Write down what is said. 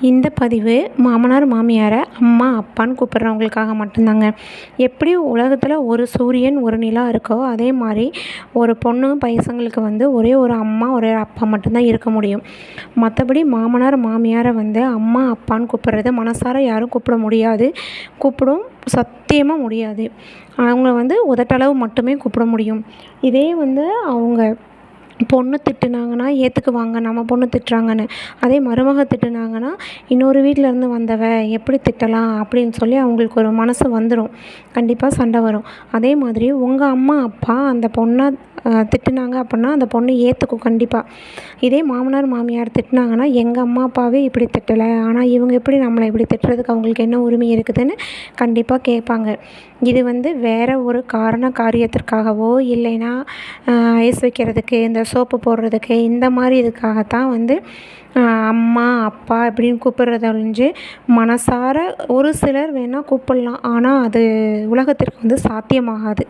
இந்த பதிவு மாமனார் மாமியாரை அம்மா அப்பான்னு கூப்பிட்றவங்களுக்காக மட்டும்தாங்க. எப்படி உலகத்தில் ஒரு சூரியன் ஒரு நிலா இருக்கோ அதே மாதிரி ஒரு பொண்ணு பையசங்களுக்கு ஒரே ஒரு அம்மா ஒரே ஒரு அப்பா மட்டும்தான் இருக்க முடியும். மற்றபடி மாமனார் மாமியாரை அம்மா அப்பான்னு கூப்பிட்றது மனசார யாரும் கூப்பிட முடியாது, கூப்பிடும் சத்தியமாக முடியாது. அவங்க உதட்டளவு மட்டுமே கூப்பிட முடியும். இதே அவங்க பொண்ணு திட்டுனாங்கன்னா ஏற்றுக்குவாங்க, நம்ம பொண்ணு திட்டுறாங்கன்னு. அதே மருமக திட்டுனாங்கன்னா இன்னொரு வீட்டிலேருந்து வந்தவ எப்படி திட்டலாம் அப்படின்னு சொல்லி அவங்களுக்கு ஒரு மனசு வந்துடும். கண்டிப்பாக சண்டை வரும். அதே மாதிரி உங்கள் அம்மா அப்பா அந்த பொண்ணை திட்டுனாங்க அப்படின்னா அந்த பொண்ணு ஏற்றுக்கும் கண்டிப்பாக. இதே மாமனார் மாமியார் திட்டுனாங்கன்னா எங்கள் அம்மா அப்பாவே இப்படி திட்டலை, ஆனால் இவங்க எப்படி நம்மளை இப்படி திட்டுறதுக்கு அவங்களுக்கு என்ன உரிமை இருக்குதுன்னு கண்டிப்பாக கேட்பாங்க. இது வேறு ஒரு காரியத்திற்காகவோ இல்லைன்னா ஐஸ் வைக்கிறதுக்கு இந்த சோப்பு போடுறதுக்கு இந்த மாதிரி இதுக்காகத்தான் அம்மா அப்பா இப்படின்னு கூப்பிட்றத ஒழிஞ்சு மனசார ஒரு சிலர் வேணால் கூப்பிட்லாம், ஆனால் அது உலகத்திற்கு சாத்தியமாகாது.